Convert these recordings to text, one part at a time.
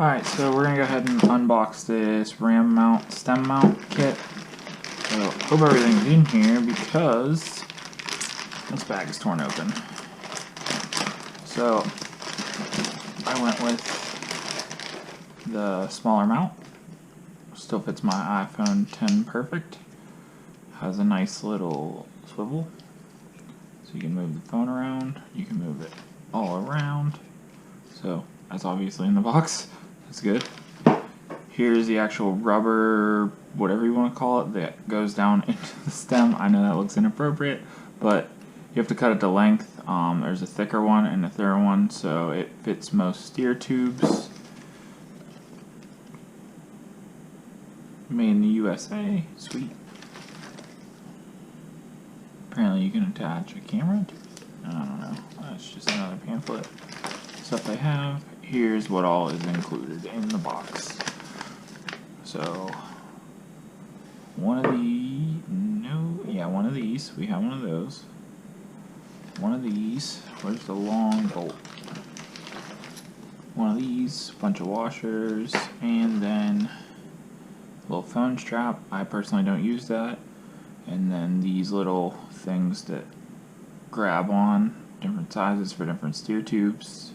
Alright, so we're going to go ahead and unbox this RAM mount, stem mount kit. So, hope everything's in here because this bag is torn open. So, I went with the smaller mount. Still fits my iPhone 10 perfect. Has a nice little swivel. So you can move the phone around, you can move it all around. So, that's obviously in the box. That's good. Here's the actual rubber, whatever you want to call it, that goes down into the stem. I know that looks inappropriate, but you have to cut it to length. There's a thicker one and a thinner one, so it fits most steer tubes. Made in the USA. Sweet. Apparently you can attach a camera to it. I don't know. That's just another pamphlet. Stuff they have. Here's what all is included in the box. So, one of these. We have one of those. One of these. Where's the long bolt? One of these. Bunch of washers. And then a little phone strap. I personally don't use that. And then these little things that grab on. Different sizes for different steer tubes.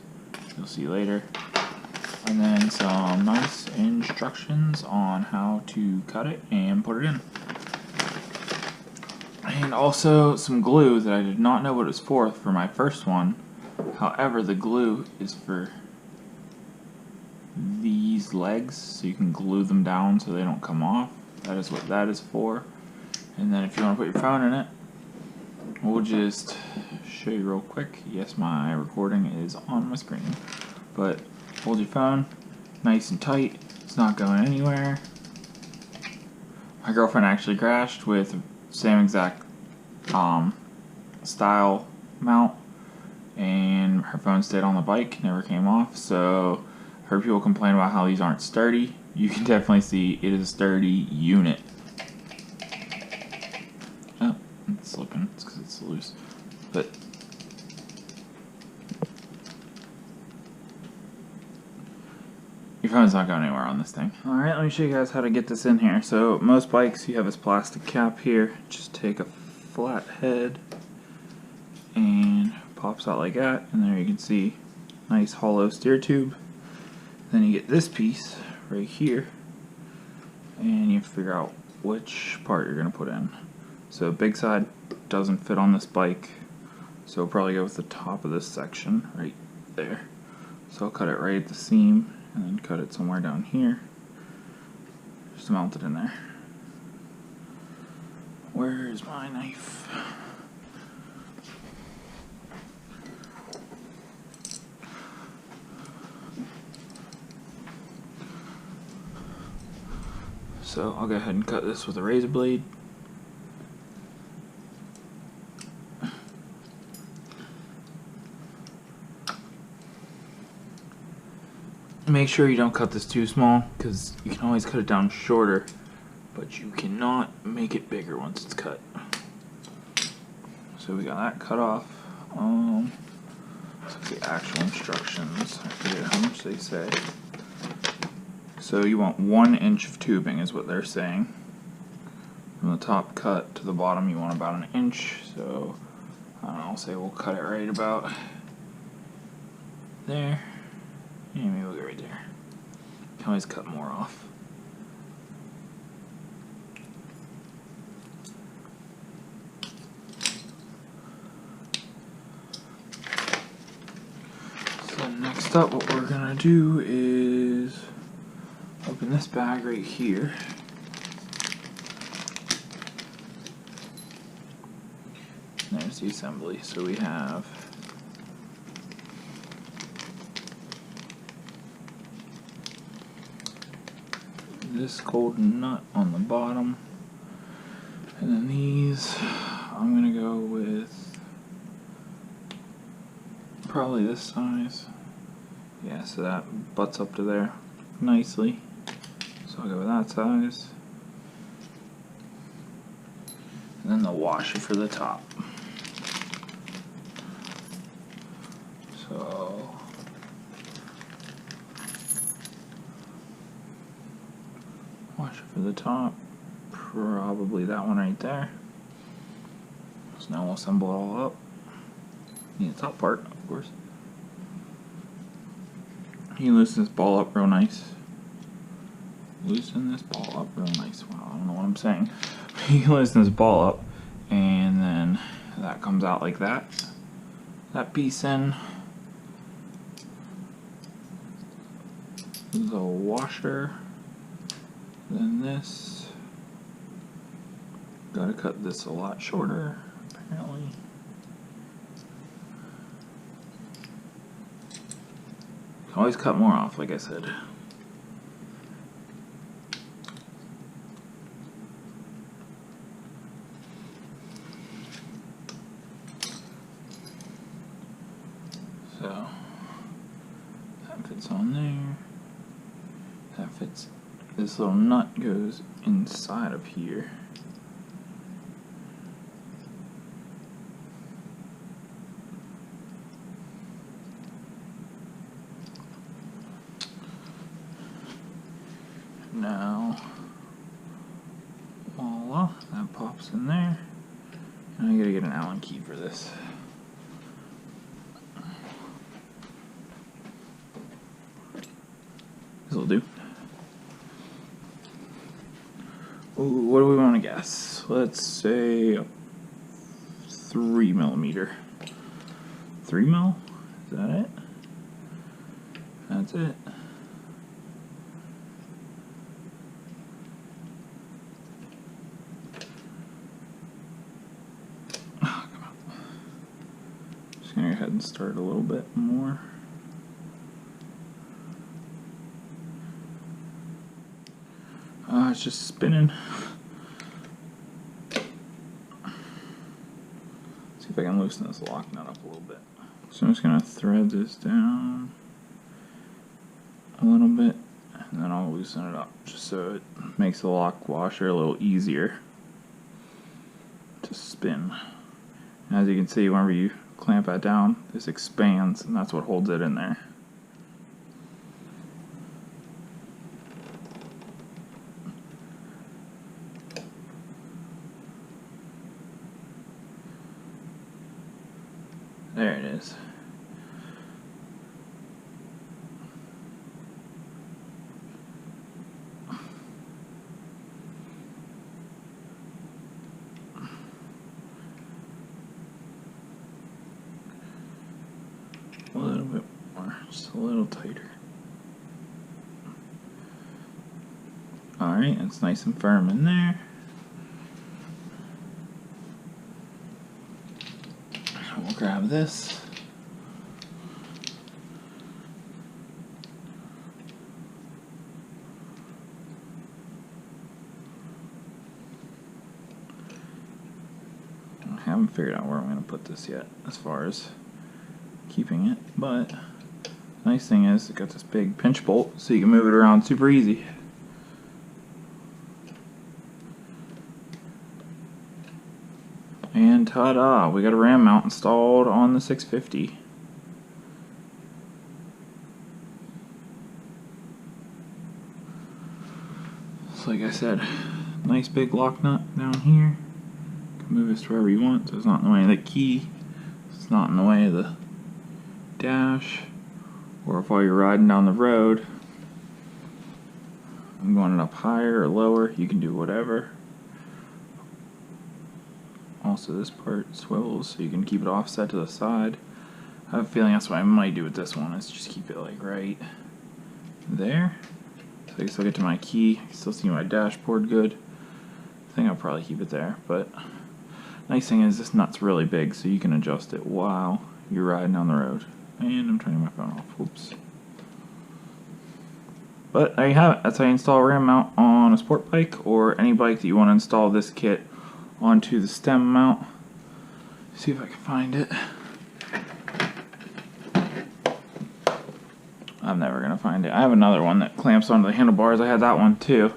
You'll see later. And then some nice instructions on how to cut it and put it in. And also some glue that I did not know what it was for my first one. However, the glue is for these legs, so you can glue them down so they don't come off. That is what that is for. And then if you want to put your phone in it, we'll just show you real quick. Yes, my recording is on my screen. But hold your phone nice and tight. It's not going anywhere. My girlfriend actually crashed with the same exact style mount, and her phone stayed on the bike, never came off. So I heard people complain about how these aren't sturdy. You can definitely see it is a sturdy unit. Oh, it's slipping. It's because it's loose. But your phone's not going anywhere on this thing. Alright, let me show you guys how to get this in here. So, most bikes, you have this plastic cap here. Just take a flat head and pops out like that. And there you can see nice hollow steer tube. Then you get this piece right here. And you have to figure out which part you're going to put in. So, big side doesn't fit on this bike. So, we'll probably go with the top of this section right there. So, I'll cut it right at the seam. And then cut it somewhere down here. Just mount it in there. Where is my knife? So I'll go ahead and cut this with a razor blade. Make sure you don't cut this too small, because you can always cut it down shorter, but you cannot make it bigger once it's cut. So we got that cut off. Let's look at the actual instructions. I forget how much they say. So you want 1 inch of tubing is what they're saying. From the top cut to the bottom you want about 1 inch. So I don't know, I'll say we'll cut it right about there. Yeah, maybe we'll go right there. Can always cut more off. So next up, what we're gonna do is open this bag right here. And there's the assembly. So we have this gold nut on the bottom, and then these I'm gonna go with probably this size. Yeah, so that butts up to there nicely, so I'll go with that size. And then the washer for the top. So Washer for the top, probably that one right there. So now we'll assemble it all up. Need the top part, of course. You loosen this ball up real nice. Loosen this ball up real nice. Wow, I don't know what I'm saying. You can loosen this ball up, and then that comes out like that. That piece in. The washer. Then this. Gotta cut this a lot shorter, apparently. Can always cut more off, like I said. So that fits on there. That fits. This little nut goes inside of here. Now, voila, that pops in there. And I gotta get an Allen key for this. This'll do. Ooh, what do we want to guess? Let's say 3 millimeter. 3 mil? Is that it? That's it. Oh, come on. Just gonna go ahead and start a little bit more. It's just spinning. See if I can loosen this lock nut up a little bit. So I'm just gonna thread this down a little bit, and then I'll loosen it up just so it makes the lock washer a little easier to spin. As you can see, whenever you clamp that down, this expands, and that's what holds it in there. There it is. A little bit more, just a little tighter. Alright, it's nice and firm in there. We'll grab this. I haven't figured out where I'm going to put this yet as far as keeping it, but the nice thing is it got this big pinch bolt so you can move it around super easy. And ta-da, we got a ram mount installed on the 650. So like I said, nice big lock nut down here. You can move this wherever you want, so it's not in the way of the key, it's not in the way of the dash, or if while you're riding down the road, I'm going it up higher or lower, you can do whatever. Also this part swivels so you can keep it offset to the side. I have a feeling that's what I might do with this one, is just keep it like right there. So I can still get to my key, I can still see my dashboard good. I think I'll probably keep it there, but nice thing is this nut's really big so you can adjust it while you're riding down the road. And I'm turning my phone off, whoops. But there you have it, that's how you install a ram mount on a sport bike or any bike that you want to install this kit onto the stem mount. See if I can find it. I'm never gonna find it. I have another one that clamps onto the handlebars. I had that one too,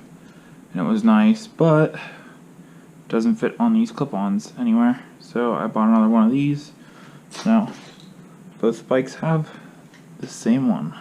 and it was nice, but it doesn't fit on these clip-ons anywhere. So I bought another one of these. So both bikes have the same one.